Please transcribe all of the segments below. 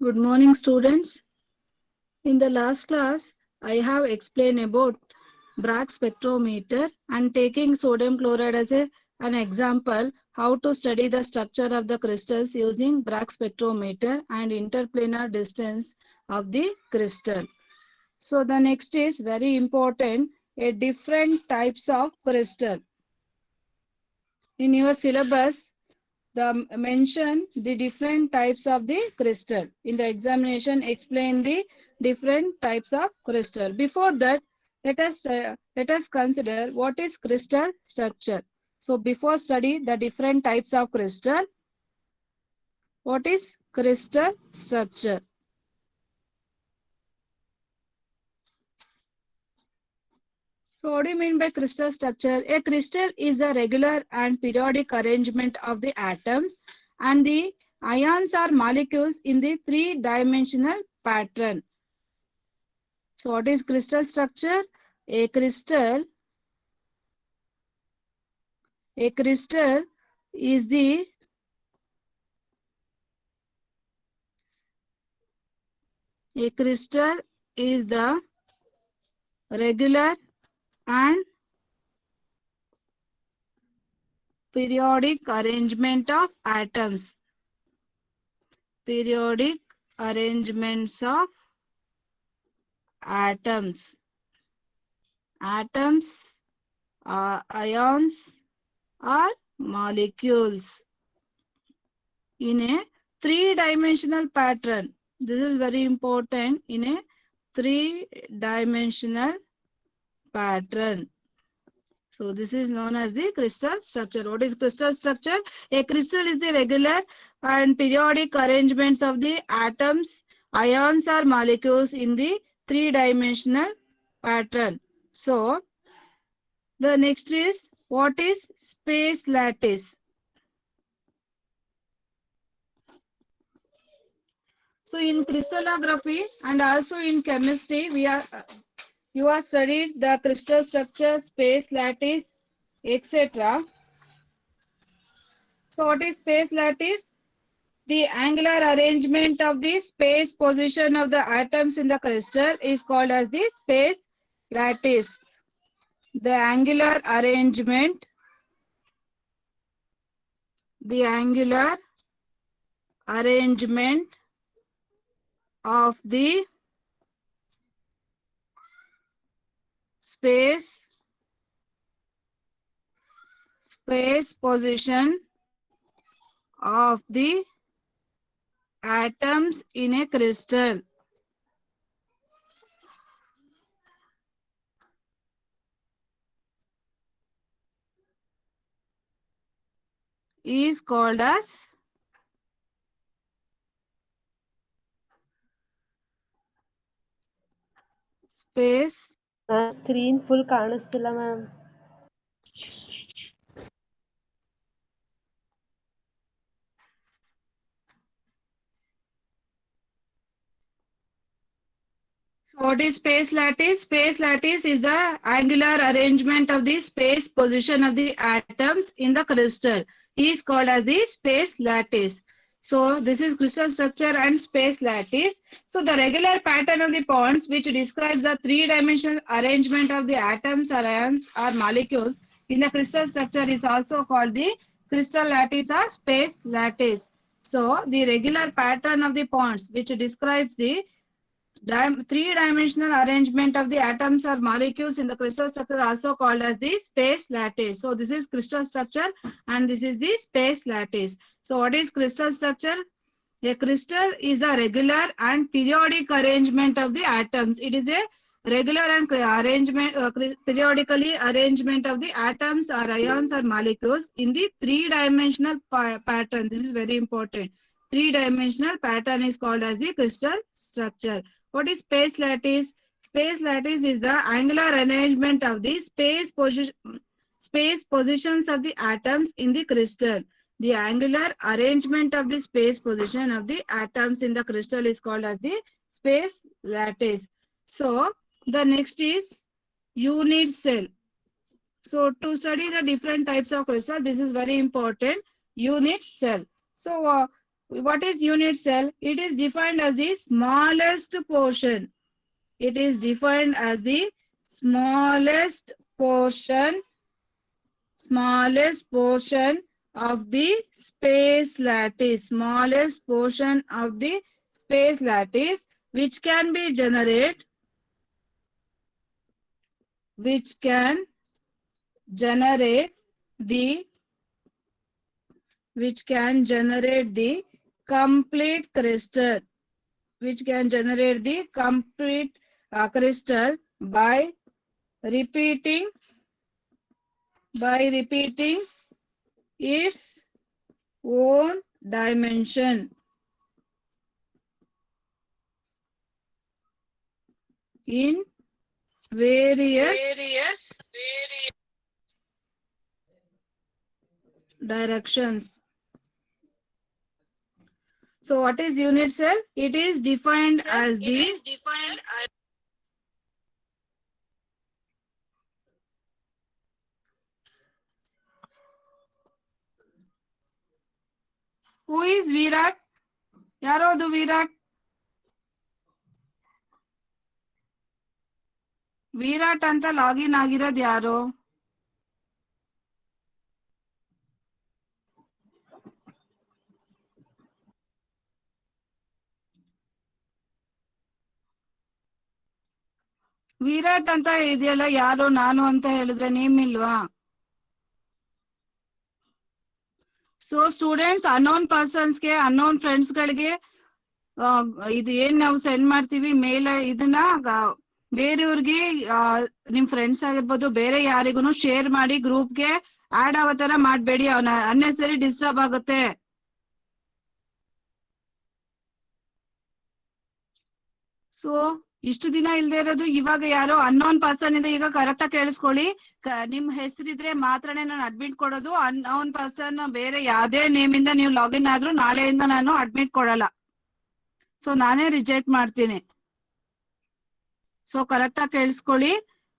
Good morning, students. In the last class, I have explained about Bragg spectrometer and taking sodium chloride as an example, how to study the structure of the crystals using Bragg spectrometer and interplanar distance of the crystal. So the next is very important, a different types of crystal. In your syllabus, mention the different types of the crystal. In the examination, explain the different types of crystal. Before that, let us consider what is crystal structure. So before study the different types of crystal, what is crystal structure? So what do you mean by crystal structure? A crystal is the regular and periodic arrangement of the atoms and the ions or molecules in the three-dimensional pattern. So what is crystal structure? A crystal, a crystal is the a crystal is the regular and periodic arrangement of atoms. Periodic arrangements of atoms. Atoms, ions, or molecules in a three-dimensional pattern. This is very important, in a three-dimensional pattern. So this is known as the crystal structure. What is crystal structure? A crystal is the regular and periodic arrangements of the atoms, ions or molecules in the three-dimensional pattern. So the next is, what is space lattice? So in crystallography and also in chemistry, you are studied the crystal structure, space lattice, etc. So what is space lattice? The angular arrangement of the space position of the atoms in the crystal is called as the space lattice. The angular arrangement, the angular arrangement of the space position of the atoms in a crystal is called as space. Screen full ಕಾಣಿಸ್ತಿಲ್ಲ ma'am. So what is space lattice? Space lattice is the angular arrangement of the space position of the atoms in the crystal. Is called as the space lattice. So this is crystal structure and space lattice. So the regular pattern of the bonds which describes the three-dimensional arrangement of the atoms or ions or molecules in the crystal structure is also called the crystal lattice or space lattice. So the regular pattern of the bonds which describes the three-dimensional arrangement of the atoms or molecules in the crystal structure also called as the space lattice. So this is crystal structure and this is the space lattice. So what is crystal structure? A crystal is a regular and periodic arrangement of the atoms. It is a regular and periodically arrangement of the atoms or ions or molecules in the three-dimensional pattern. This is very important. Three-dimensional pattern is called as the crystal structure. What is space lattice? Space lattice is the angular arrangement of the space positions of the atoms in the crystal. The angular arrangement of the space position of the atoms in the crystal is called as the space lattice. So the next is unit cell. So to study the different types of crystal, this is very important. Unit cell. So What is unit cell? It is defined as the smallest portion. It is defined as the smallest portion of the space lattice, smallest portion of the space lattice, which can be generated, which can generate the complete crystal, which can generate the complete crystal by repeating its own dimension in various directions. So what is unit cell? It is defined as the who is Virat? ಯಾರೋ ಅದು ವಿರಾಟ್? ವಿರಾಟ್ ಅಂತ login ಆಗಿರೋದು ಯಾರು? ವಿರಾಟ್ ಅಂತ ಇದೆಯಲ್ಲ, ಯಾರು ನಾನು ಅಂತ ಹೇಳಿದ್ರೆ ನೇಮ್ ಇಲ್ವಾ? ಸೊ ಸ್ಟೂಡೆಂಟ್ಸ್, ಅನ್ನೋನ್ ಪರ್ಸನ್ಸ್ ಗೆ, ಅನ್ನೋನ್ ಫ್ರೆಂಡ್ಸ್ ಗಳಿಗೆ ಇದು ಏನ್ ನಾವು ಸೆಂಡ್ ಮಾಡ್ತೀವಿ ಮೇಲ್, ಇದನ್ನ ಬೇರೆಯವ್ರಿಗೆ, ನಿಮ್ ಫ್ರೆಂಡ್ಸ್ ಆಗಿರ್ಬೋದು, ಬೇರೆ ಯಾರಿಗೂ ಶೇರ್ ಮಾಡಿ ಗ್ರೂಪ್ಗೆ ಆಡ್ ಆಗೋ ತರ ಮಾಡ್ಬೇಡಿ. ಅವನ ಅನ್ನೆಸರಿ ಡಿಸ್ಟರ್ಬ್ ಆಗುತ್ತೆ. ಸೊ ಇಷ್ಟು ದಿನ ಇಲ್ದೇ ಇರೋದು ಇವಾಗ ಯಾರೋ ಅನ್ನೋನ್ ಪರ್ಸನ್ ಇದೆ. ಈಗ ಕರೆಕ್ಟ್ ಆಗಿ ಕೇಳಿಸ್ಕೊಳ್ಳಿ, ನಿಮ್ ಹೆಸರಿದ್ರೆ ಮಾತ್ರನೇ ನಾನು ಅಡ್ಮಿಟ್ ಕೊಡೋದು. ಅನ್ನೋನ್ ಪರ್ಸನ್ ಬೇರೆ ಯಾವ್ದೇ ನೇಮ್ ಇಂದ ನೀವು ಲಾಗಿನ್ ಆದ್ರೂ ನಾಳೆಯಿಂದ ನಾನು ಅಡ್ಮಿಟ್ ಕೊಡಲ್ಲ. ಸೊ ನಾನೇ ರಿಜೆಕ್ಟ್ ಮಾಡ್ತೀನಿ. ಸೊ ಕರೆಕ್ಟ್ ಆಗಿ ಕೇಳಿಸ್ಕೊಳ್ಳಿ,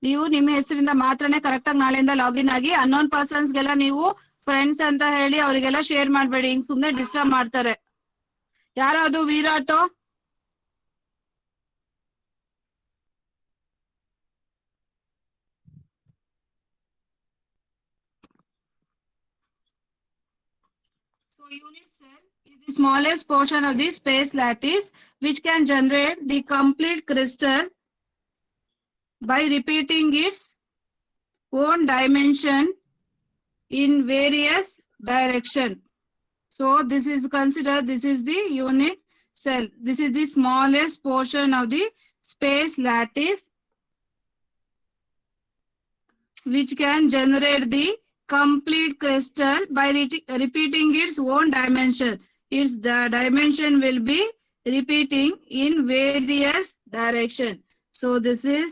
ನೀವು ನಿಮ್ಮ ಹೆಸರಿಂದ ಮಾತ್ರನೇ ಕರೆಕ್ಟ್ ಆಗಿ ನಾಳೆಯಿಂದ ಲಾಗಿನ್ ಆಗಿ. ಅನ್ನೋನ್ ಪರ್ಸನ್ಸ್ ಗೆಲ್ಲ ನೀವು ಫ್ರೆಂಡ್ಸ್ ಅಂತ ಹೇಳಿ ಅವರಿಗೆಲ್ಲ ಶೇರ್ ಮಾಡ್ಬೇಡಿ, ಹಿಂಗ್ ಸುಮ್ನೆ ಡಿಸ್ಟರ್ಬ್ ಮಾಡ್ತಾರೆ. ಯಾರೋ ಅದು Virat? So unit cell is the smallest portion of the space lattice which can generate the complete crystal by repeating its own dimension in various direction. So this is considered, this is the unit cell. This is the smallest portion of the space lattice which can generate the complete crystal by repeating its own dimension. The dimension will be repeating in various direction. So this is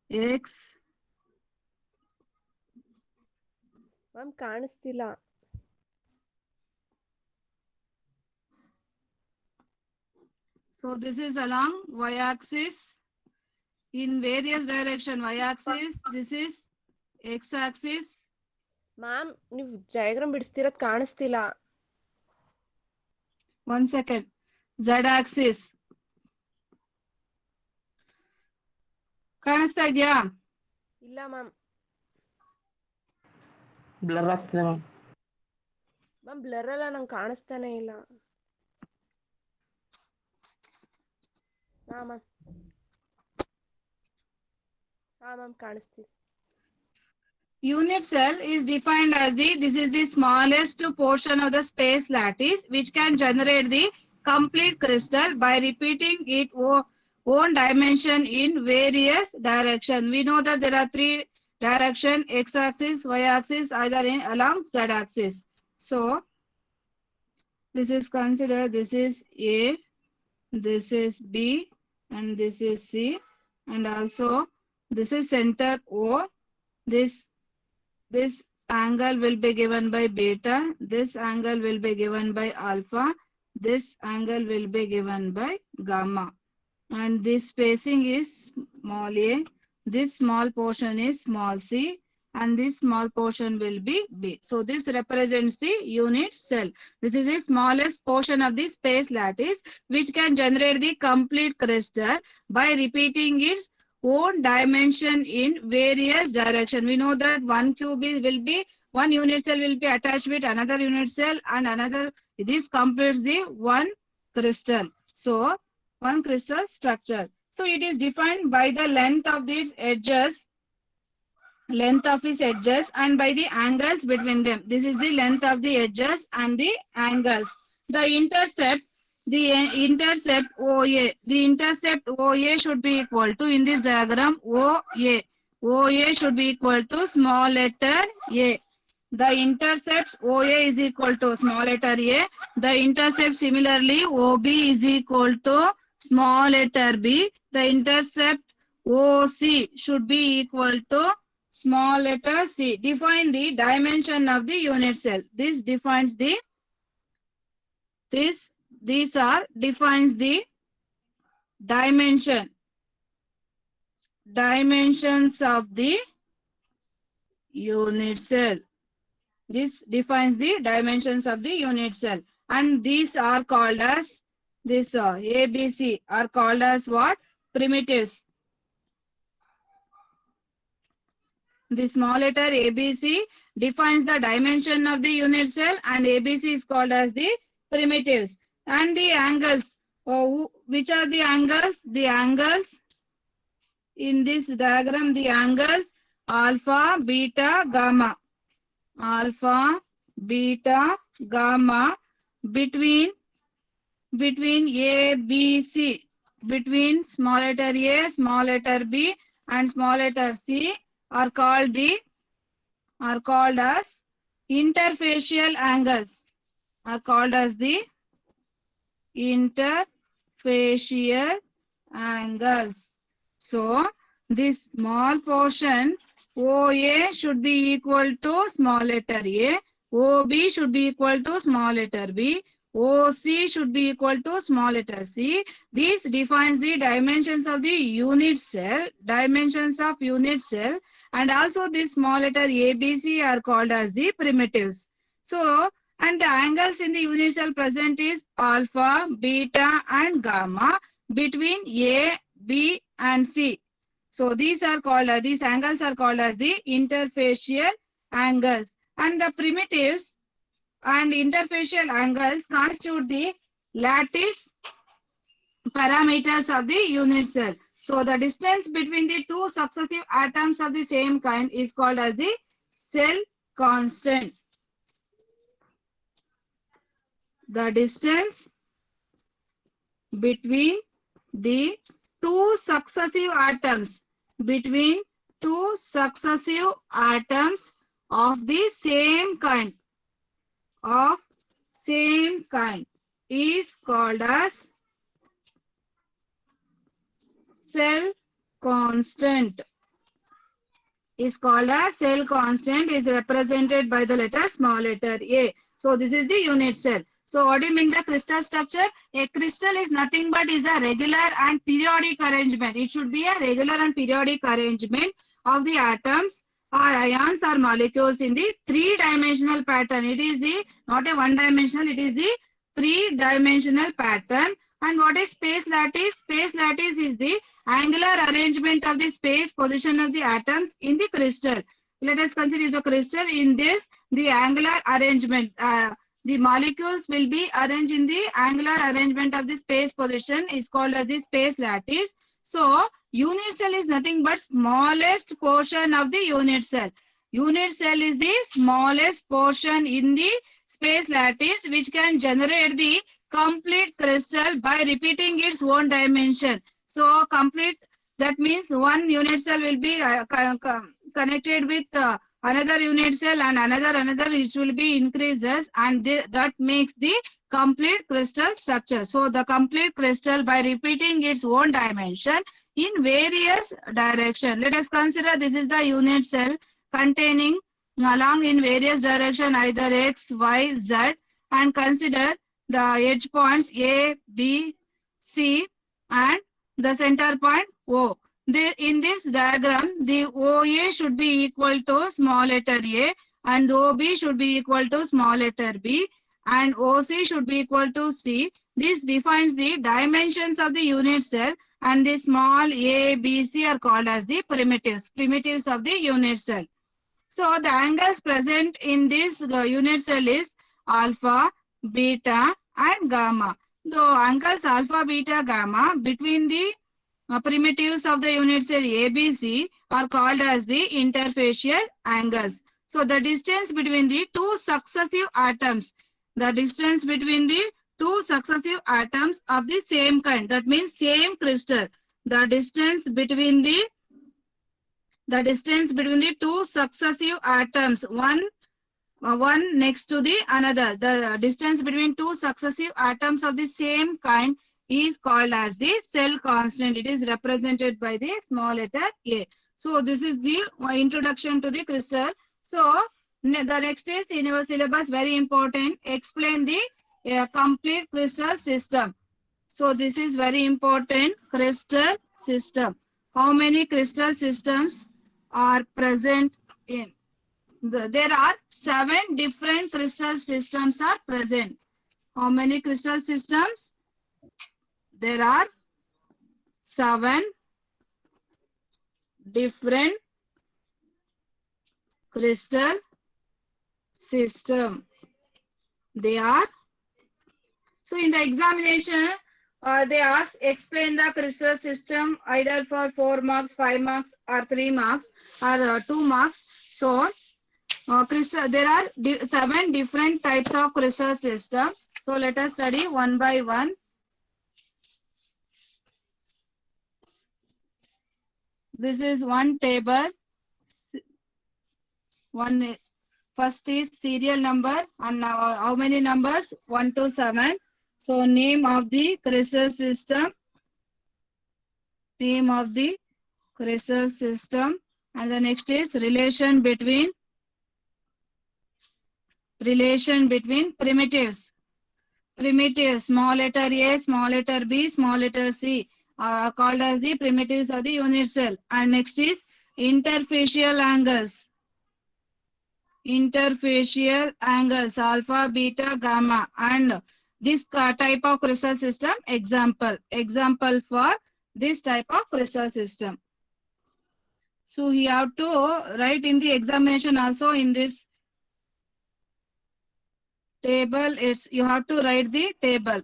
X. Ma'am ಕಾಣಿಸ್ತಿಲ್ಲ. So this is along y-axis in various direction. Y-axis, this is x-axis. Ma'am ನೀವು diagram ಬಿಡಿಸ್ತಿರೋದು ಕಾಣಿಸ್ತಿಲ್ಲ. One second. Z-axis. ಕಾಣಿಸ್ತಾ ಇದೆಯಾ? ಇಲ್ಲ ma'am. Blur ಆಗ್ತಿದೆ ma'am. Ma'am blur ಎಲ್ಲ ನಂಗೆ ಕಾಣಿಸ್ತಾನೆ ಇಲ್ಲ. ಹಾಂ ಮ್ಯಾಮ್. ಹಾಂ ಮ್ಯಾಮ್ ಕಾಣಿಸ್ತಿದೆ. Unit cell is defined as this is the smallest portion of the space lattice which can generate the complete crystal by repeating its own dimension in various direction. We know that there are three direction: x-axis, y-axis, either along z-axis. So this is considered, this is A, this is B, and this is C, and also this is center O. This angle will be given by beta, this angle will be given by alpha, this angle will be given by gamma, and this spacing is small a, this small portion is small c, and this small portion will be B. So this represents the unit cell. This is the smallest portion of the space lattice which can generate the complete crystal by repeating its own dimension in various direction. We know that one cube will be, one unit cell will be attached with another unit cell and another. This completes the one crystal. So one crystal structure. So it is defined by the length of its edges, and by the angles between them. This is the length of the edges and the angles. The intercept OA should be equal to, in this diagram, OA should be equal to small letter A. The intercepts OA is equal to small letter A. The intercept similarly OB is equal to small letter B. The intercept OC should be equal to small letter C. Define the dimension of the unit cell. This defines the defines the dimensions of the unit cell. This defines the dimensions of the unit cell, and these are called as ABC are called as what? Primitives. The small letter ABC defines the dimension of the unit cell, and ABC is called as the primitives. And the angles, which are the angles? The angles in this diagram, the angles alpha, beta, gamma. Alpha, beta, gamma between A, B, C, between small letter A, small letter B, and small letter C are called as interfacial angles. Are called as the interfacial angles. So this small portion OA should be equal to small letter A, OB should be equal to small letter B, OC should be equal to small letter C. This defines the dimensions of the unit cell, and also this small letter ABC are called as the primitives. So, and the angles in the unit cell present is alpha, beta, and gamma between A, B, and C. So these angles are called as the interfacial angles, and the primitives and interfacial angles constitute the lattice parameters of the unit cell. So the distance between the two successive atoms of the same kind is called as the cell constant. The distance between the two successive atoms of the same kind is called as cell constant. Is represented by the letter small letter A. So this is the unit cell. So what do you mean by crystal structure? A crystal is nothing but is a regular and periodic arrangement. It should be a regular and periodic arrangement of the atoms or ions or molecules in the three-dimensional pattern. It is not a one-dimensional, it is the three-dimensional pattern. And what is space lattice? Space lattice is the angular arrangement of the space position of the atoms in the crystal. Let us consider the crystal. In this, the angular arrangement, the molecules will be arranged in the angular arrangement of the space position is called as the space lattice. So unit cell is nothing but smallest portion of the unit cell. Unit cell is the smallest portion in the space lattice which can generate the complete crystal by repeating its own dimension. So complete, that means one unit cell will be connected with another unit cell and another, which will be increases, and that makes the complete crystal structure. So the complete crystal by repeating its own dimension in various direction. Let us consider this is the unit cell containing along in various direction either X, Y, Z, and consider the edge points A, B, C, and the center point O. In this diagram, the OA should be equal to small letter A and OB should be equal to small letter B and OC should be equal to C. This defines the dimensions of the unit cell and the small a, b, c are called as the primitives of the unit cell. So the angles present in this unit cell is alpha, beta and gamma. The angles alpha, beta, gamma between the primitives of the unit cell ABC are called as the interfacial angles. So the distance between the two successive atoms, of the same kind, that means same crystal, the distance between the two successive atoms, one next to the another, the distance between two successive atoms of the same kind is called as the cell constant. It is represented by the small letter a. So this is the introduction to the crystal. So the next is in your syllabus, very important, explain the complete crystal system. So this is very important, crystal system. How many crystal systems are present in? There are 7 different crystal systems are present. How many crystal systems? There are 7 different crystal system. They are, so in the examination, they ask explain the crystal system either for 4 marks, 5 marks or 3 marks or 2 marks. So there are 7 different types of crystal system. So let us study one by one. This is one table. First is serial number and now how many numbers? 1 to 7. So name of the crystal system. Name of the crystal system. And the next is relation between primitives. Primitives, small letter A, small letter B, small letter C are called as the primitives of the unit cell. And next is interfacial angles. Interfacial angles, alpha, beta, gamma. And this type of crystal system, example for this type of crystal system. So you have to write in the examination also in this table, you have to write the table.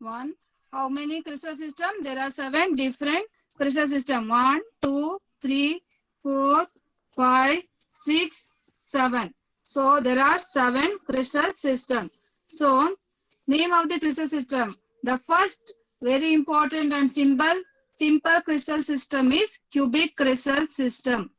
One. How many crystal system? There are 7 different crystal system. 1, 2, 3, 4, 5, 6, 7. So there are 7 crystal system. So name of the crystal system. The first very important and simple crystal system is cubic crystal system.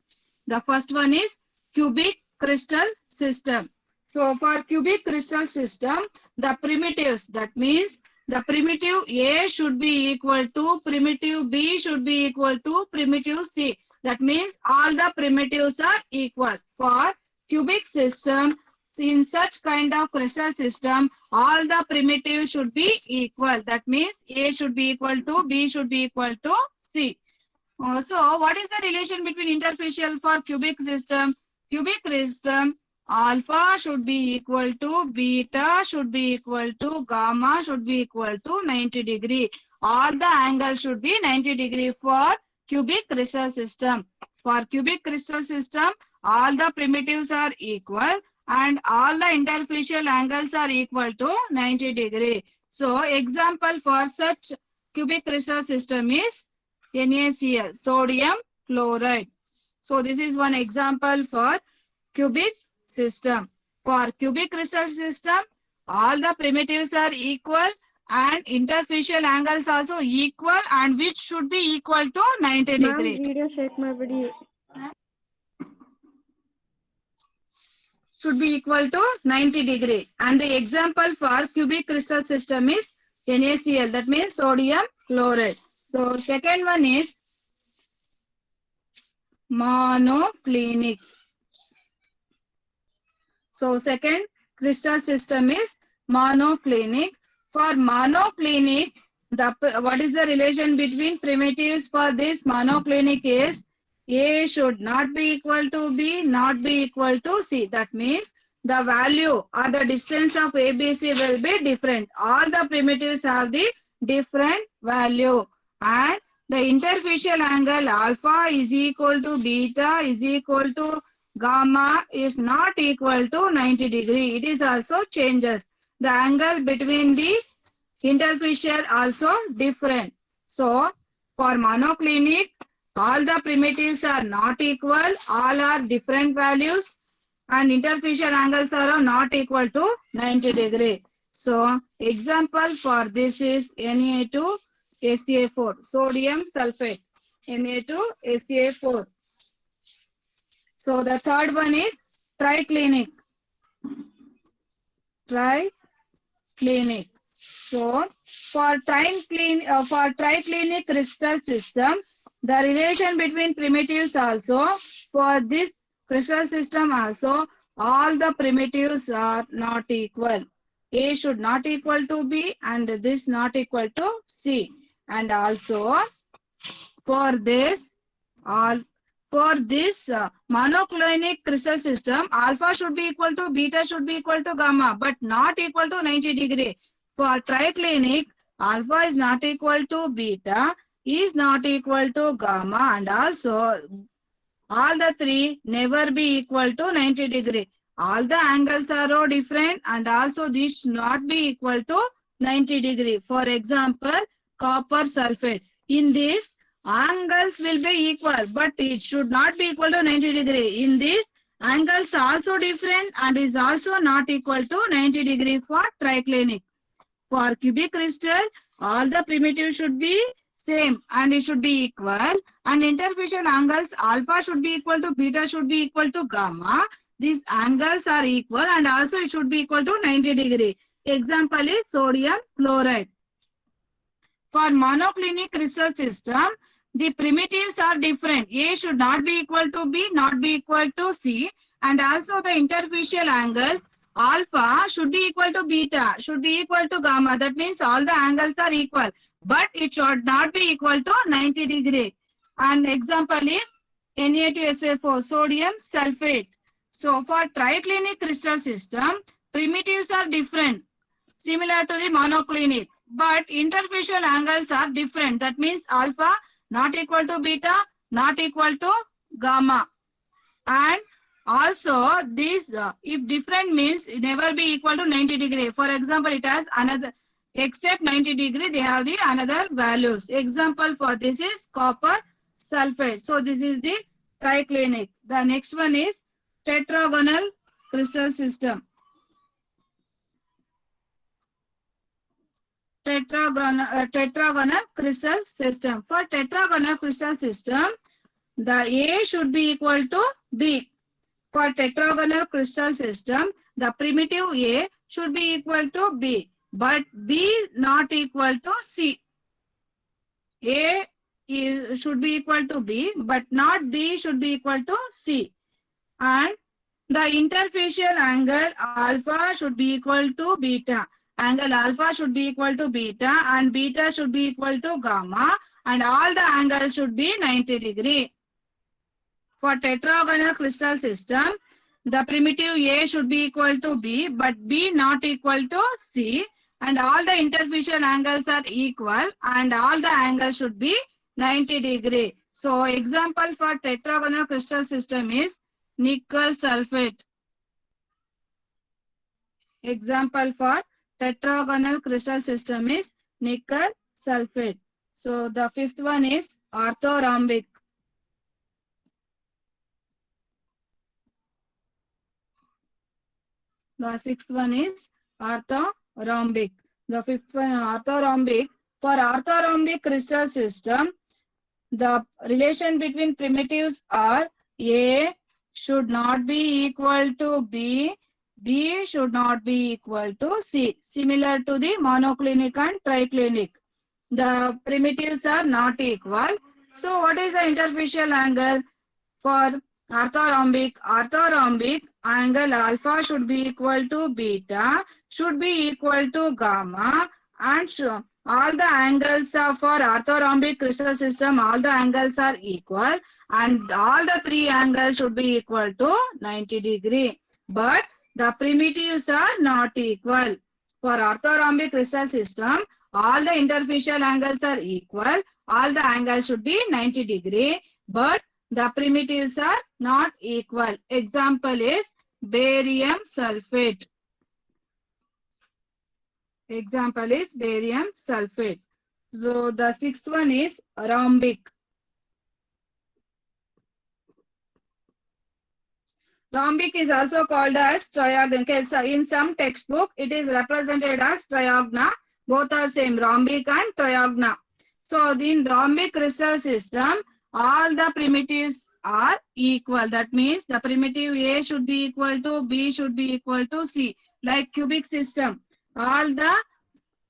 The first one is cubic crystal system. So for cubic crystal system, the primitives, that means the primitive A should be equal to primitive B should be equal to primitive C. That means all the primitives are equal. For cubic system, in such kind of crystal system, all the primitives should be equal. That means A should be equal to B should be equal to C. So what is the relation between interfacial for cubic system? Cubic system, alpha should be equal to beta should be equal to gamma should be equal to 90 degree. All the angles should be 90 degree for cubic crystal system. For cubic crystal system, all the primitives are equal and all the interfacial angles are equal to 90 degree. So example for such cubic crystal system is NaCl, sodium chloride. So this is one example for cubic system. For cubic crystal system, all the primitives are equal and interfacial angles also equal and which should be equal to 90 degree. Video share ಮಾಡ್ಬಿಡಿ. should be equal to 90 degree. And the example for cubic crystal system is NaCl, that means sodium chloride. So second one is monoclinic. So second crystal system is monoclinic. For monoclinic, what is the relation between primitives for this monoclinic is A should not be equal to B, not be equal to C. That means the value or the distance of ABC will be different. All the primitives have the different value, and the interfacial angle alpha is equal to beta is equal to gamma is not equal to 90 degree. It is also changes. The angle between the interfacial also different. So for monoclinic, all the primitives are not equal, all are different values, and interfacial angles are not equal to 90 degree. So example for this is Na2SA4, sodium sulfate, Na2SA4. So the third one is triclinic. Triclinic. So for triclinic crystal system, the relation between primitives also, for this crystal system also, all the primitives are not equal. A should not equal to B and this not equal to C. And also for this monoclinic crystal system, alpha should be equal to beta should be equal to gamma, but not equal to 90 degree. For triclinic, alpha is not equal to beta, is not equal to gamma, and also all the three never be equal to 90 degree. All the angles are different, and also this should not be equal to 90 degree. For example, copper sulfate. In this, angles will be equal, but it should not be equal to 90 degree. In this, angles also different and is also not equal to 90 degree for triclinic. For cubic crystal, all the primitives should be same and it should be equal, and interfacial angles alpha should be equal to beta should be equal to gamma. These angles are equal and also it should be equal to 90 degree. Example is sodium chloride. For monoclinic crystal system, the primitives are different. A should not be equal to B, not be equal to C, and also the interfacial angles alpha should be equal to beta, should be equal to gamma. That means all the angles are equal, but it should not be equal to 90 degree. And example is Na2SO4, sodium sulfate. So for triclinic crystal system, primitives are different, similar to the monoclinic, but interfacial angles are different. That means alpha not equal to beta, not equal to gamma. And also this, if different means never be equal to 90 degree. For example, it has another, except 90 degree, they have the another values. Example for this is copper sulfate. So this is the triclinic. The next one is tetragonal crystal system. Tetragonal crystal system. For tetragonal crystal system, the A should be equal to B. For tetragonal crystal system, the primitive A should be equal to B, but B not equal to C. A should be equal to B, but not B should be equal to C. And the interfacial angle alpha should be equal to beta. Angle alpha should be equal to beta and beta should be equal to gamma, and all the angles should be 90 degree. For tetragonal crystal system, the primitive A should be equal to B, but B not equal to C, and all the interfacial angles are equal and all the angles should be 90 degree. So example for tetragonal crystal system is nickel sulfate. Example for tetragonal crystal system is nickel sulfate. So the fifth one is orthorhombic. The sixth one is orthorhombic. The fifth one orthorhombic. For orthorhombic crystal system, the relation between primitives are A should not be equal to B. B should not be equal to C. Similar to the monoclinic and triclinic. The primitives are not equal. So what is the interfacial angle? For orthorhombic, angle alpha should be equal to beta, should be equal to gamma, and all the angles are for orthorhombic crystal system, all the angles are equal, and all the three angles should be equal to 90 degree. But the primitives are not equal. For orthorhombic crystal system, all the interfacial angles are equal, all the angles should be 90 degree, but the primitives are not equal. Example is barium sulfate. Example is barium sulfate. So the sixth one is rhombic. Rhombic is also called as triagonal. Okay, so in some textbook, it is represented as triagona. Both are same, rhombic and triagona. So in rhombic crystal system, all the primitives are equal. That means the primitive A should be equal to B should be equal to C. Like cubic system, all the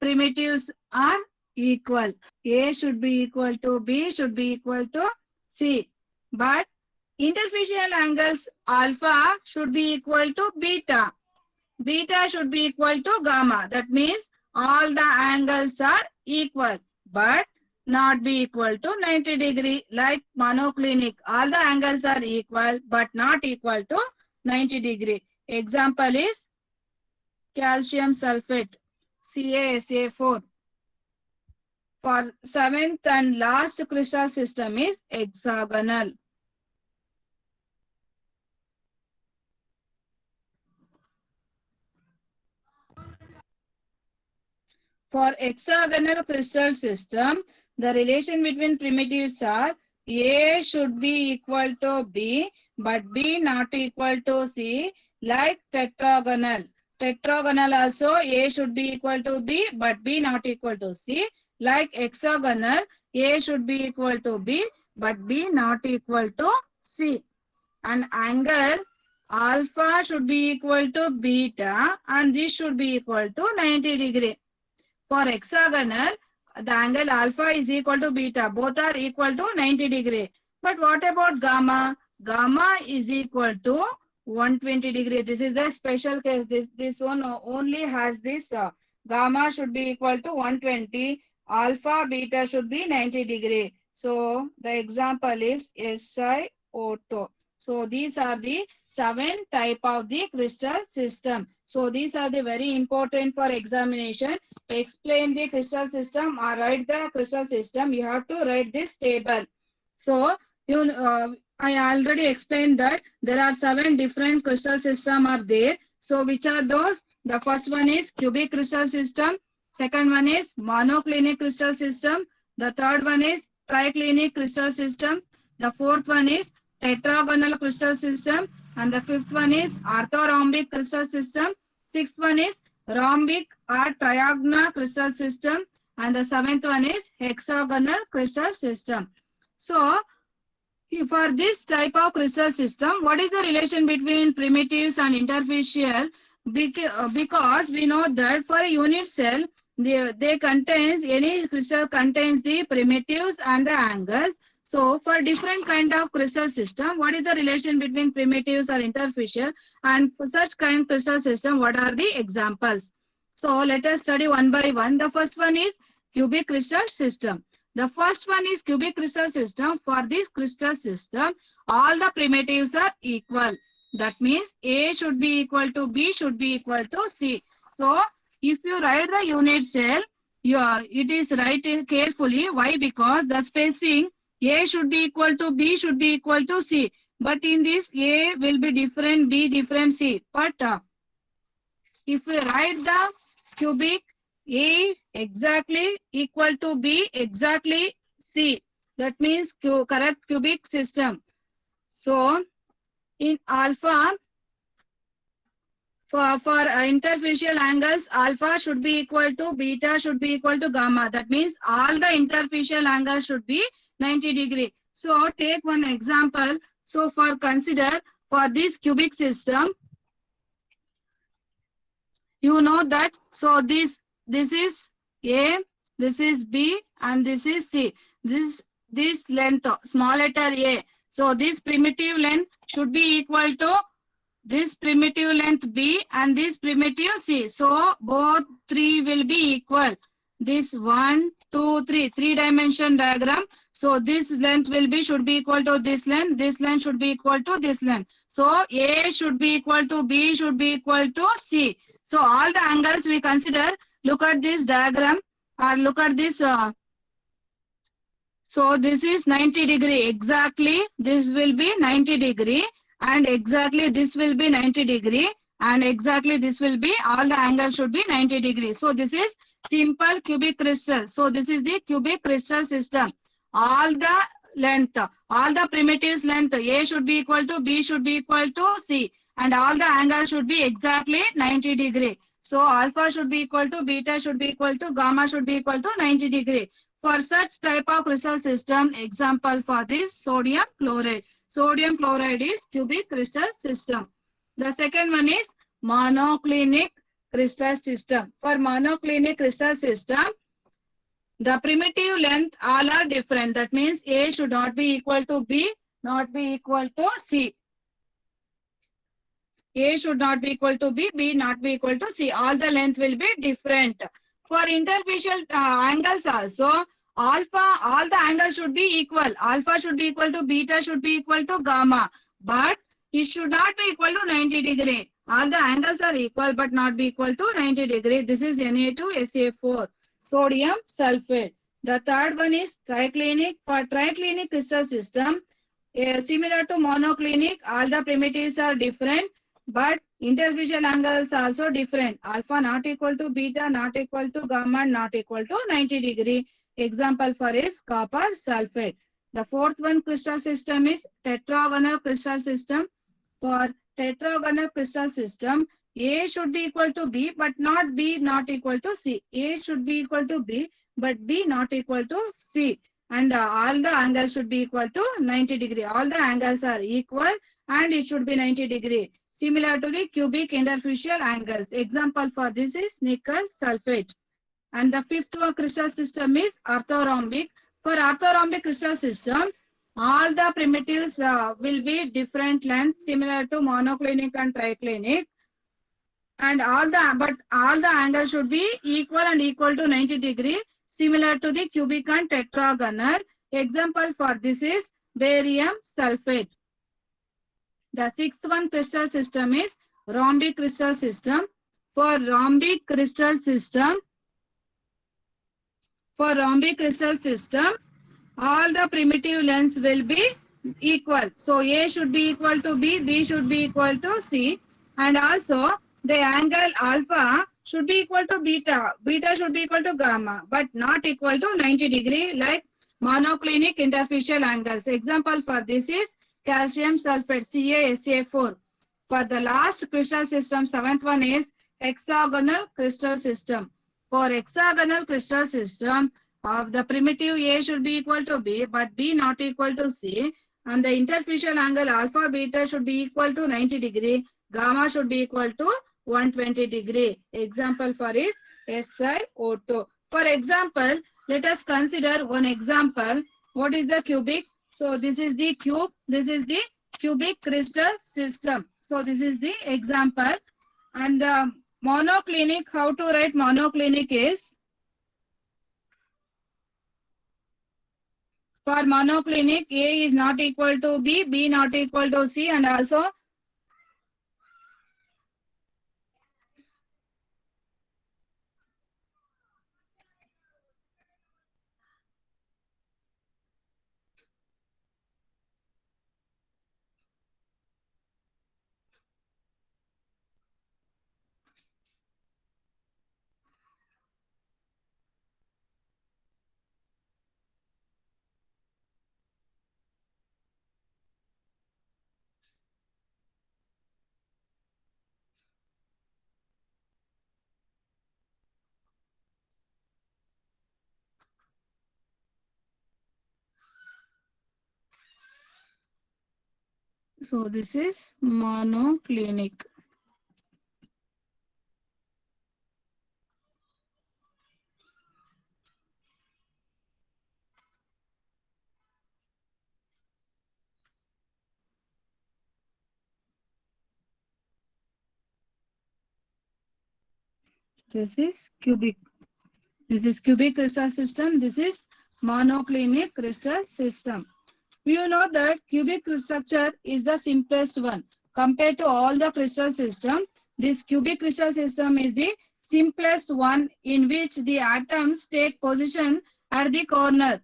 primitives are equal. A should be equal to B should be equal to C. But interfacial angles alpha should be equal to beta. Beta should be equal to gamma. That means all the angles are equal, but not be equal to 90 degree. Like monoclinic, all the angles are equal, but not equal to 90 degree. Example is calcium sulfate, CaSa4. For seventh and last crystal system is hexagonal. For hexagonal crystal system, the relation between primitives are A should be equal to B, but B not equal to C, like tetragonal. Tetragonal also A should be equal to B, but B not equal to C. Like hexagonal, A should be equal to B, but B not equal to C. And angle alpha should be equal to beta, and this should be equal to 90 degree. For hexagonal, the angle alpha is equal to beta. Both are equal to 90 degree. But what about gamma? Gamma is equal to 120 degree. This is the special case. This one only has this. Gamma should be equal to 120. Alpha, beta should be 90 degree. So the example is SiO2. So these are the 7 type of the crystal system. So these are the very important for examination. Explain the crystal system or write the crystal system. You have to write this table. So I already explained that there are 7 different crystal system are there. So which are those? The first one is cubic crystal system. Second one is monoclinic crystal system. The third one is triclinic crystal system. The fourth one is tetragonal crystal system. And the fifth one is orthorhombic crystal system. Sixth one is rhombic or triagonal crystal system, and the seventh one is hexagonal crystal system. So for this type of crystal system, what is the relation between primitives and interfacial? Because we know that for a unit cell, they contains, any crystal contains the primitives and the angles. So for different kind of crystal system, what is the relation between primitives or interfacial? And for such kind of crystal system, what are the examples? So let us study one by one. The first one is cubic crystal system. The first one is cubic crystal system. For this crystal system, all the primitives are equal. That means A should be equal to B should be equal to C. So if you write the unit cell, it is written carefully. Why? Because the spacing A should be equal to B should be equal to C. But in this, A will be different, B different, C. But if we write the cubic, A exactly equal to B exactly C. That means correct cubic system. So in alpha, for interfacial angles, alpha should be equal to beta should be equal to gamma. That means all the interfacial angles should be 90 degree. So take one example. So consider For this cubic system, you know that, so this is A, this is B, and this is C. This length, small letter A. So this primitive length should be equal to this primitive length B and this primitive C. So both three will be equal. This 1, 2, 3, three-dimension diagram. So this length will be should be equal to this length. This length should be equal to this length. So A should be equal to B should be equal to C. So all the angles we consider. Look at this diagram or look at this. So this is 90 degree. Exactly this will be 90 degree. And exactly this will be 90 degree, and exactly this will be, all the angles should be 90 degrees. So this is simple cubic crystal. So this is the cubic crystal system. All the length, all the primitives length, A should be equal to B should be equal to C, and all the angles should be exactly 90 degree. So alpha should be equal to beta should be equal to gamma should be equal to 90 degree. For such type of crystal system, example for this sodium chloride. Sodium chloride is cubic crystal system. The second one is monoclinic crystal system. For monoclinic crystal system, the primitive length all are different. That means A should not be equal to B, not be equal to C. A should not be equal to B, B not be equal to C. All the length will be different. For interfacial angles also, alpha, all the angles should be equal. Alpha should be equal to beta should be equal to gamma. But it should not be equal to 90 degree. All the angles are equal but not be equal to 90 degree. This is Na2SA4, sodium sulfate. The third one is triclinic. For triclinic crystal system, similar to monoclinic, all the primitives are different. But interfacial angles also different. Alpha not equal to beta, not equal to gamma, not equal to 90 degree. Example for is copper sulfate. The fourth one crystal system is tetragonal crystal system. For tetragonal crystal system, A should be equal to B, but not B not equal to C. A should be equal to B, but B not equal to C. And all the angles should be equal to 90 degree. All the angles are equal and it should be 90 degree. Similar to the cubic interfacial angles. Example for this is nickel sulfate. And the fifth one crystal system is orthorhombic. For orthorhombic crystal system, all the primitives will be different lengths similar to monoclinic and triclinic. And all the angles should be equal and equal to 90 degree, similar to the cubic and tetragonal. Example for this is barium sulfate. The sixth one crystal system is rhombic crystal system. For rhombic crystal system, all the primitive lengths will be equal. So A should be equal to B, B should be equal to C, and also the angle alpha should be equal to beta, beta should be equal to gamma, but not equal to 90 degree like monoclinic interfacial angles. Example for this is calcium sulfate, CaSa4. For the last crystal system, seventh one is hexagonal crystal system. For hexagonal crystal system, of the primitive A should be equal to B, but B not equal to C, and the interfacial angle alpha beta should be equal to 90 degree, gamma should be equal to 120 degree. Example for is SiO2. For example, let us consider one example. What is the cubic? So this is the cube, this is the cubic crystal system. So this is the example. And the monoclinic, how to write monoclinic is, for monoclinic, A is not equal to B, B not equal to C, and also So this is monoclinic. This is cubic. This is cubic crystal system. This is monoclinic crystal system. You know that cubic structure is the simplest one. Compared to all the crystal system, this cubic crystal system is the simplest one in which the atoms take position at the corner.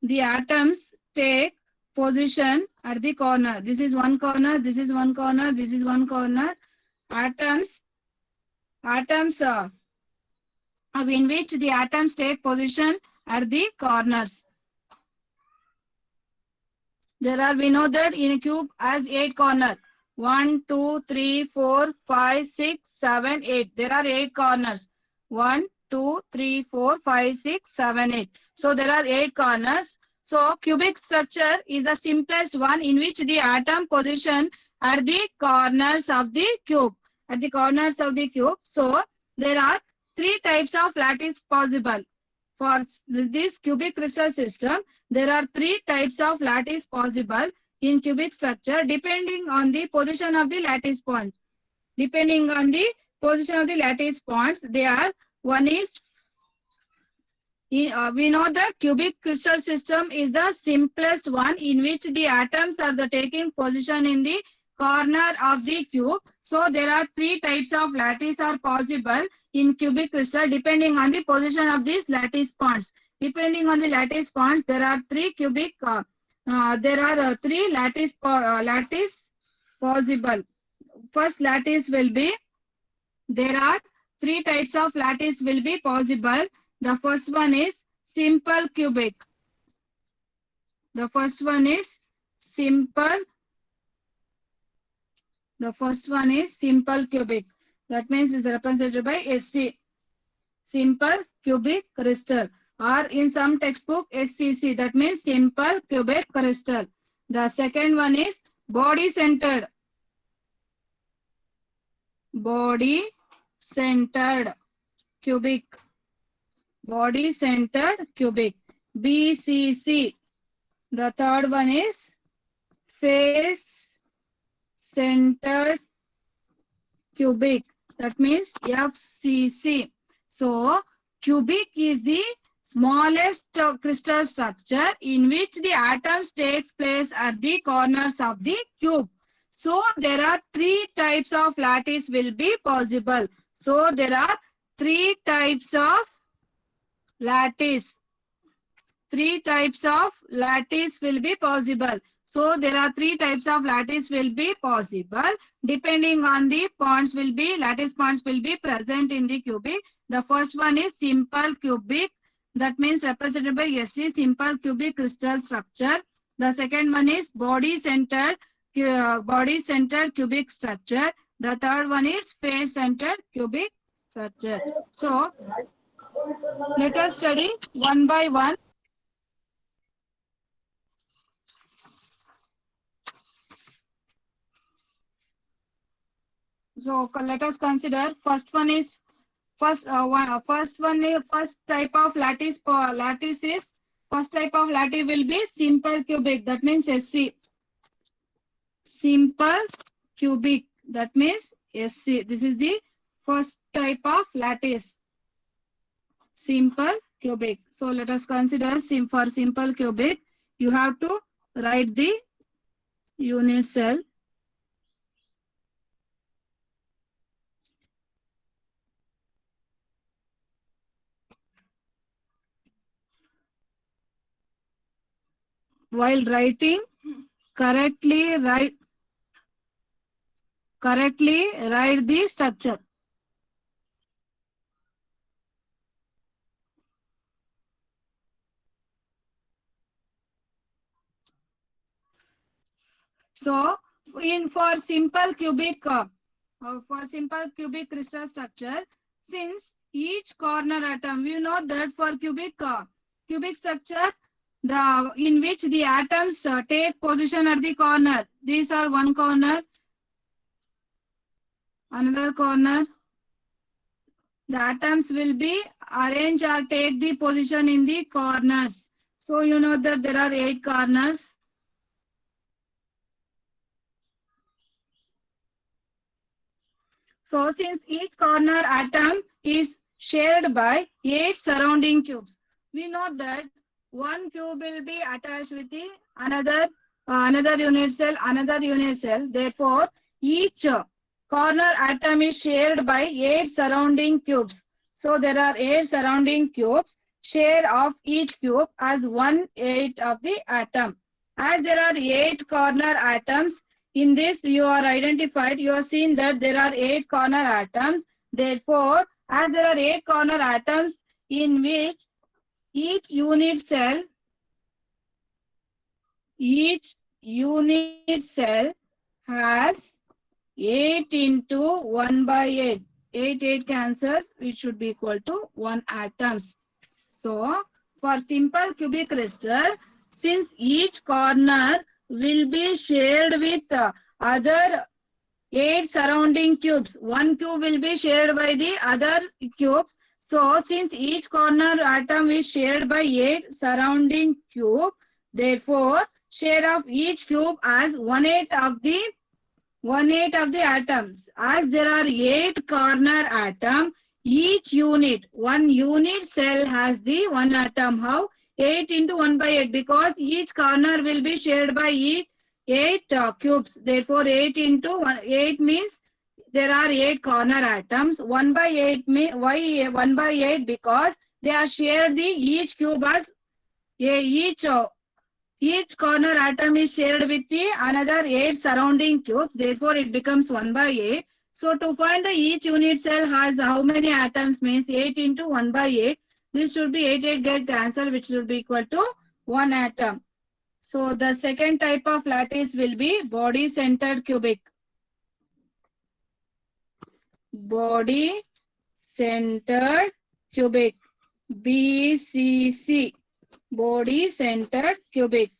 The atoms take position at the corner. This is one corner, this is one corner, this is one corner. Atoms in which the atoms take position at the corners. There are, we know that in a cube has 8 corners. 1, 2, 3, 4, 5, 6, 7, 8. There are 8 corners. 1, 2, 3, 4, 5, 6, 7, 8. So there are 8 corners. So cubic structure is the simplest one in which the atom position at the corners of the cube. At the corners of the cube. So there are 3 types of lattice possible. For this cubic crystal system, there are 3 types of lattice possible in cubic structure depending on the position of the lattice point. Depending on the position of the lattice points, they are, one is, we know the cubic crystal system is the simplest one in which the atoms are the taking position in the corner of the cube. So there are 3 types of lattice are possible in cubic crystal depending on the position of these lattice points. Depending on the lattice points, there are 3 lattice possible. First lattice will be, there are 3 types of lattice will be possible. The first one is simple cubic. The first one is simple. The first one is simple cubic. That means is represented by SC. Simple cubic crystal. Or in some textbook SCC. That means simple cubic crystal. The second one is body centered. Body centered cubic. Body centered cubic. BCC. The third one is face centered cubic. That means FCC. So cubic is the smallest crystal structure in which the atoms takes place at the corners of the cube. So there are 3 types of lattice will be possible. So there are 3 types of lattice. 3 types of lattice will be possible. So there are 3 types of lattice will be possible. Depending on the points will be, lattice points will be present in the cubic. The first one is simple cubic. That means represented by SC, simple cubic crystal structure. The second one is body centered cubic structure. The third one is face centered cubic structure. So let us study one by one. So let us consider first one is first type of lattice is first type of lattice will be simple cubic. That means SC. Simple cubic. That means SC. This is the first type of lattice. Simple cubic. So let us consider for simple cubic. You have to write the unit cell. While writing, correctly write the structure. So for simple cubic crystal structure, since each corner atom, we know that for cubic structure, in which the atoms take position at the corner. These are one corner, another corner. The atoms will be arranged or take the position in the corners. So you know that there are 8 corners. So since each corner atom is shared by 8 surrounding cubes, we know that one cube will be attached with the another unit cell. Therefore, each corner atom is shared by 8 surrounding cubes. So there are 8 surrounding cubes. Share of each cube as 1/8 of the atom. As there are 8 corner atoms, in this you are identified, you have seen that there are 8 corner atoms. Therefore, as there are 8 corner atoms in which each unit cell has 8 into 1 by 8. 8 cancels, which should be equal to 1 atoms. So, for simple cubic crystal, since each corner will be shared with other 8 surrounding cubes, one cube will be shared by the other cubes. So, since each corner atom is shared by 8 surrounding cube, therefore, share of each cube as 1/8 of the atoms. As there are 8 corner atom, one unit cell has the 1 atom. How? 8 into 1 by 8, because each corner will be shared by 8 cubes. Therefore, 8 into 8 means there are 8 corner atoms. 1 by 8 why 1 by 8? Because they are shared each cube as each corner atom is shared with the another 8 surrounding cubes. Therefore, it becomes 1 by 8. So, to find the each unit cell has how many atoms means 8 into 1 by 8. This should be 8 get cancelled, which should be equal to 1 atom. So, the second type of lattice will be body-centered cubic. Body-centered cubic. BCC. Body-centered cubic.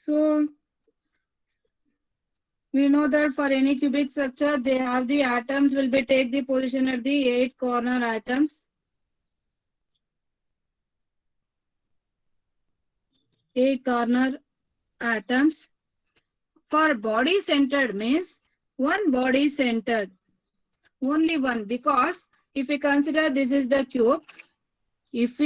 So, we know that for any cubic structure, they have the atoms will be take the position at the 8 corner atoms. 8 corner atoms. For body centered means one body centered. Only one, because if we consider this is the cube, this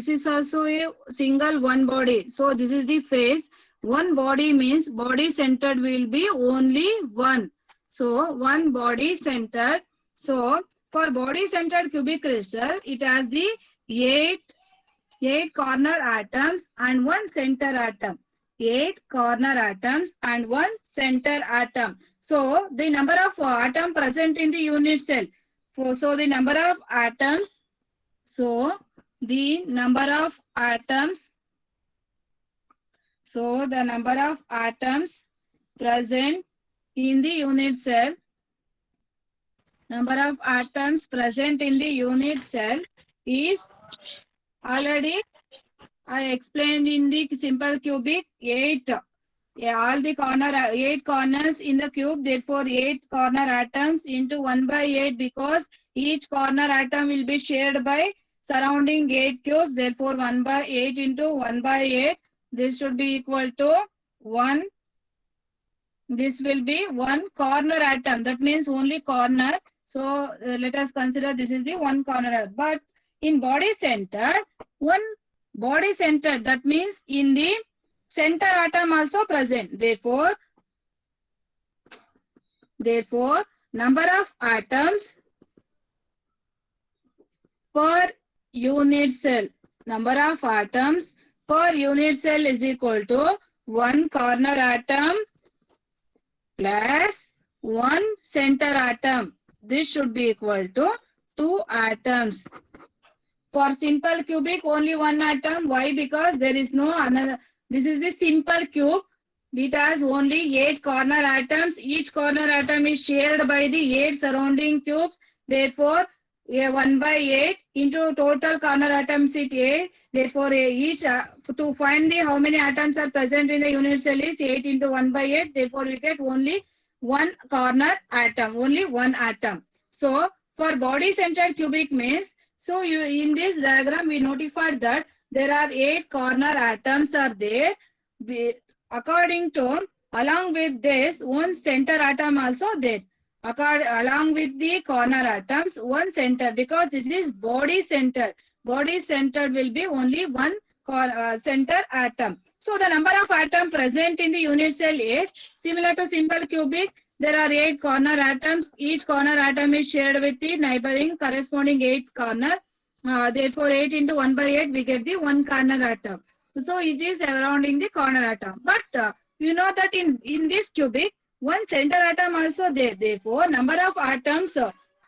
is also a single one body. So this is the face. One body means body centered will be only one. So one body centered. So for body centered cubic crystal, it has the 8 corner atoms and one center atom. 8 corner atoms and one center atom. So the number of atom present in the unit cell. So the number of atoms. So the number of atoms. So the number of atoms present in the unit cell. Number of atoms present in the unit cell is already I explained in the simple cubic 8. All the 8 corners in the cube, therefore 8 corner atoms into 1 by 8, because each corner atom will be shared by surrounding 8 cubes. Therefore 1 by 8 into 1 by 8. This should be equal to 1. This will be 1 corner atom. That means only corner. So let us consider this is the 1 corner. But in body center, one body center, that means in the center atom also present. Therefore, number of atoms per unit cell. Number of atoms per unit cell is equal to one corner atom plus one center atom. This should be equal to 2 atoms. For simple cubic, only one atom. Why? Because there is no another. This is the simple cube. It has only 8 corner atoms. Each corner atom is shared by the 8 surrounding cubes. Therefore, 1 by 8 into total corner atoms is 8. Therefore, each to find the how many atoms are present in the unit cell is 8 into 1 by 8. Therefore, we get only one corner atom, only one atom. So, for body centered cubic means, so you in this diagram we notified that there are 8 corner atoms are there. According to, along with this, one center atom also there. Along with the corner atoms, one center, because this is body center. Body center will be only one center atom. So the number of atoms present in the unit cell is similar to simple cubic. There are 8 corner atoms. Each corner atom is shared with the neighboring corresponding 8 corner. Therefore, 8 into 1 by 8, we get the one corner atom. So it is surrounding the corner atom. But you know that in this cubic, one center atom also there. Therefore, number of atoms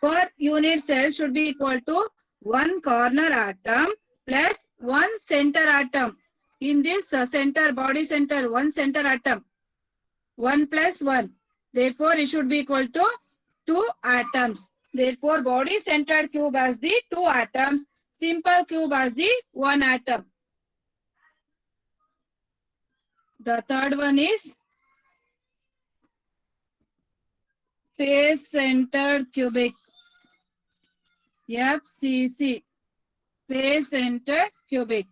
per unit cell should be equal to one corner atom plus one center atom. In this center, body center, one center atom. 1 plus 1. Therefore, it should be equal to 2 atoms. Therefore, body centered cube has the 2 atoms. Simple cube has the 1 atom. The third one is face centered cubic. FCC. Face centered cubic.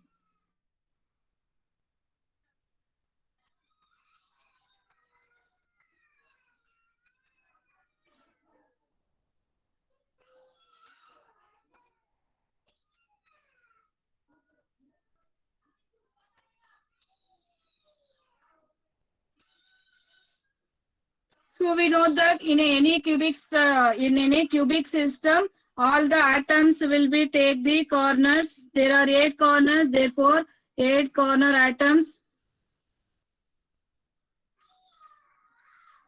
So we know that in any cubic system, all the atoms will be take the corners. There are 8 corners, therefore 8 corner atoms.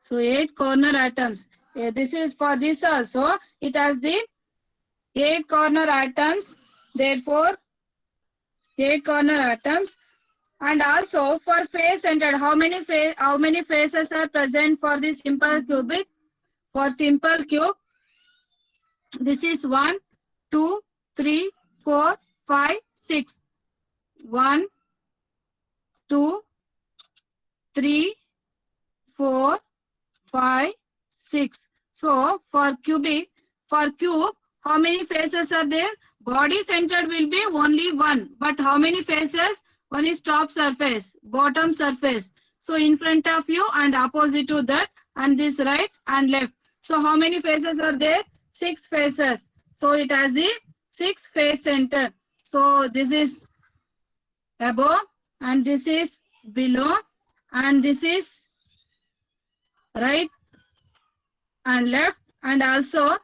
So 8 corner atoms. This is for this also. It has the 8 corner atoms. Therefore 8 corner atoms. And also for face centered, how many faces are present for the simple cubic? For simple cube, this is 1, 2, 3, 4, 5, 6. 1, 2, 3, 4, 5, 6. So for cube, how many faces are there? Body centered will be only 1. But how many faces? One is top surface, bottom surface. So in front of you and opposite to that, and this right and left. So how many faces are there? 6 faces. So it has the 6 face center. So this is above and this is below and this is right and left, and also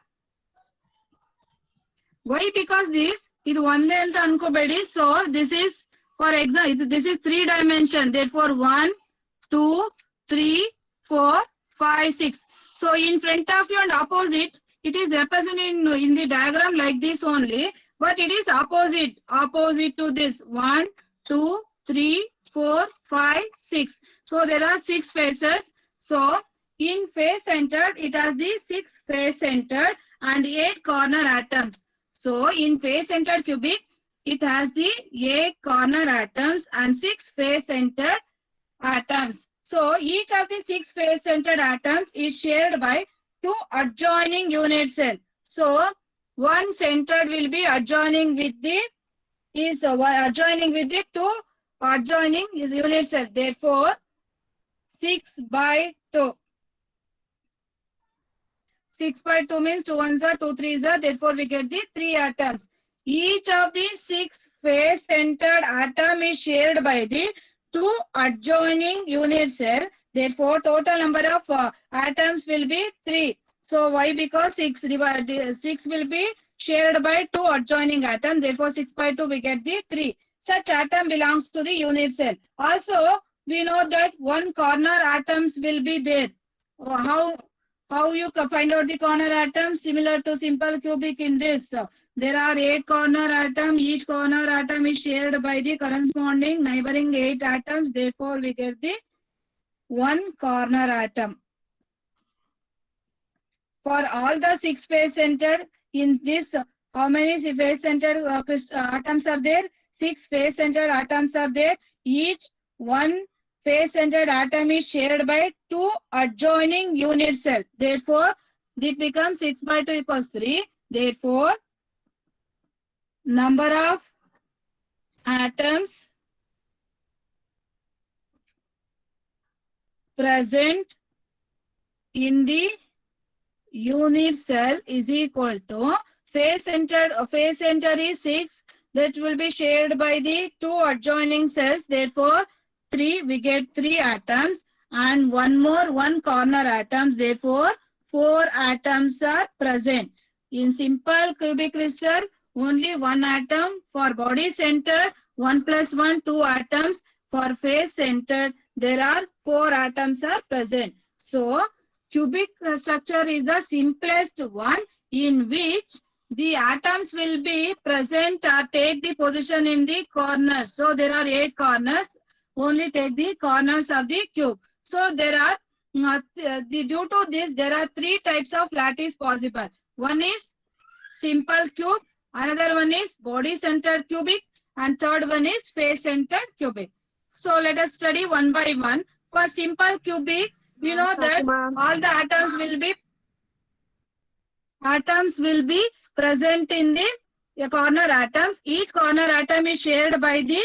why? Because this is one ant ankobedi. So this is, for example, this is 3 dimension. Therefore 1, 2, 3, 4, 5, 6. So in front of you and opposite, it is represented in the diagram like this only, but it is opposite to this. 1, 2, 3, 4, 5, 6. So there are 6 faces. So in face centered, it has the 6 face centered and 8 corner atoms. So in face centered cubic, it has the 8 corner atoms and 6 face centered atoms. So each of the 6 face centered atoms is shared by 2 adjoining unit cell. So one centered will be adjoining with the 2 adjoining is unit cell. Therefore 6 by 2. 6 by 2 means 2 ones are 2 threes are. Therefore we get the 3 atoms. Each of the 6 face centered atom is shared by the 2 adjoining unit cell. Therefore total number of atoms will be 3. So why? Because 6 will be shared by 2 adjoining atoms. Therefore 6 by 2 we get the 3. Such atom belongs to the unit cell. Also we know that one corner atoms will be there. How you find out the corner atoms? Similar to simple cubic in this. There are 8 corner atoms. Each corner atom is shared by the corresponding neighboring 8 atoms. Therefore, we get the one corner atom. For all the 6 face-centered in this, how many face-centered atoms are there? 6 face-centered atoms are there. Each one face-centered atom is shared by 2 adjoining unit cells. Therefore, it becomes 6 by 2 equals 3. Therefore, number of atoms present in the unit cell is equal to face center is 6, that will be shared by the 2 adjoining cells. Therefore 3, we get 3 atoms, and one more 1 corner atoms. Therefore 4 atoms are present. In simple cubic crystal, only 1 atom. For body centered, 1 plus 1 2 atoms. For face centered, there are 4 atoms are present. So cubic structure is the simplest one, in which the atoms will be present or take the position in the corners. So there are 8 corners. Only take the corners of the cube. So there are due to this, there are 3 types of lattice possible. One is simple cube, another one is body centered cubic, and third one is face centered cubic. So let us study one by one. For simple cubic, we know that all the atoms will be present in the corner atoms. Each corner atom is shared by the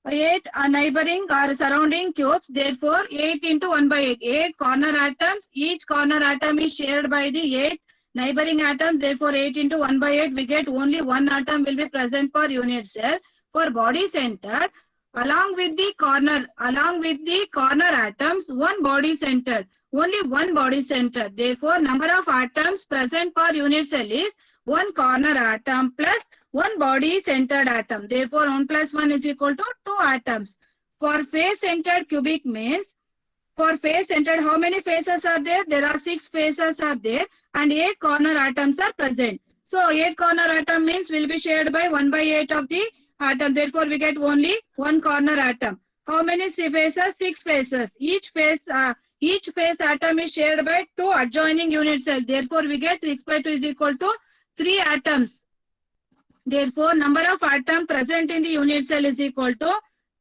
8 neighboring or surrounding cubes. Therefore 8 into 1 by 8, 8 corner atoms. Each corner atom is shared by the 8 neighboring atoms. Therefore 8 into 1 by 8, we get only 1 atom will be present per unit cell. For body centered, along with the corner atoms, 1 body centered, only 1 body centered. Therefore number of atoms present per unit cell is 1 corner atom plus 1 body centered atom. Therefore 1 plus 1 is equal to 2 atoms. For face centered cubic means, for face centered, how many faces are there? There are 6 faces are there, and 8 corner atoms are present. So 8 corner atom means will be shared by 1 by 8 of the atom. Therefore we get only 1 corner atom. How many faces? 6 faces. Each face atom is shared by 2 adjoining unit cells. Therefore we get 6 by 2 is equal to 3 atoms. Therefore number of atoms present in the unit cell is equal to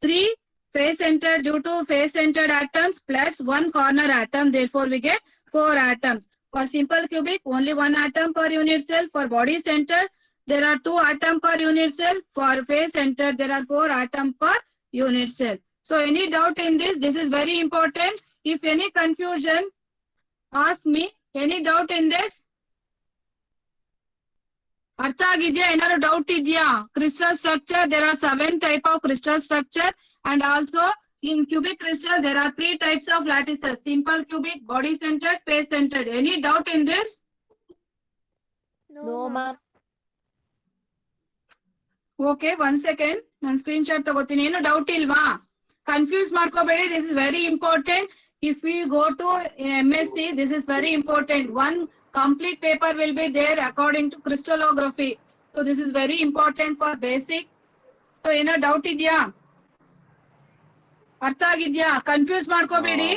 3 face centered, due to face centered atoms, plus 1 corner atom. Therefore we get 4 atoms. For simple cubic, only 1 atom per unit cell. For body centered, there are 2 atoms per unit cell. For face centered, there are 4 atoms per unit cell. So any doubt in this? This is very important. If any confusion, ask me. Any doubt in this? ಅರ್ಥ ಆಗಿದ್ಯಾ? ಏನಾದ್ರು doubt ಇದೆಯಾ? Crystal structure, there are 7 type of crystal structure, and also in cubic crystal there are 3 types of lattices: simple cubic, body centered, face centered. Any doubt in this? No ma'am. Okay, 1 second. ನಾನು screen shot ತಗೋತೀನಿ. ಏನು doubt ಇಲ್ವಾ? Confuse ಮಾಡ್ಕೋಬೇಡಿ. This is very important. If we go to MSc, this is very important. One complete paper will be there according to crystallography. So this is very important for basic. So ಏನೋ doubt ಇದೆಯಾ? ಅರ್ಥ ಆಗಿದ್ಯಾ? Confuse ಮಾಡ್ಕೋಬೇಡಿ.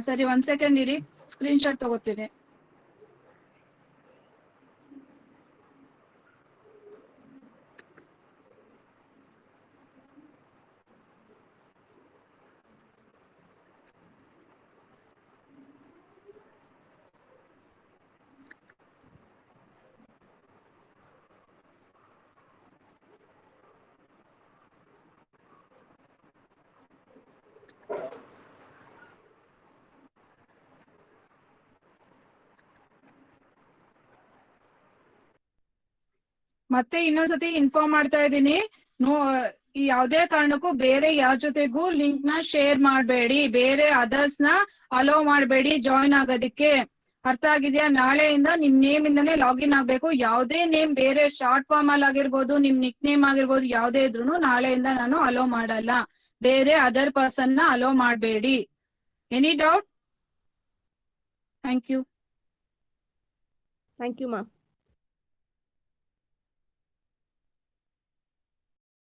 ಸರಿ, 1 second ಇರಿ, screen shot ತಗೋತೀನಿ. ಮತ್ತೆ ಇನ್ನೊಂದ್ಸತಿ ಇನ್ಫಾರ್ಮ್ ಮಾಡ್ತಾ ಇದ್ದೀನಿ. ಯಾವುದೇ ಕಾರಣಕ್ಕೂ ಬೇರೆ ಯಾರ ಜೊತೆಗೂ ಲಿಂಕ್ ನ ಶೇರ್ ಮಾಡಬೇಡಿ. ಬೇರೆ ಅದರ್ಸ್ ನ ಅಲೋ ಮಾಡಬೇಡಿ ಜಾಯಿನ್ ಆಗೋದಕ್ಕೆ. ಅರ್ಥ ಆಗಿದ್ಯಾ? ನಾಳೆಯಿಂದ ನಿಮ್ ನೇಮ್ ಇಂದಾನೆ ಲಾಗಿನ್ ಆಗ್ಬೇಕು. ಯಾವುದೇ ನೇಮ್ ಬೇರೆ ಶಾರ್ಟ್ ಫಾರ್ಮ್ ಅಲ್ಲಿ ಆಗಿರ್ಬೋದು, ನಿಮ್ ನಿಕ್ ನೇಮ್ ಆಗಿರ್ಬೋದು, ಯಾವುದೇ ಇದ್ರು ನಾಳೆಯಿಂದ ನಾನು ಅಲೋ ಮಾಡಲ್ಲ. ಬೇರೆ ಅದರ್ ಪರ್ಸನ್ ನ ಅಲೋ ಮಾಡಬೇಡಿ. Any doubt? Thank you. Thank you ma'am.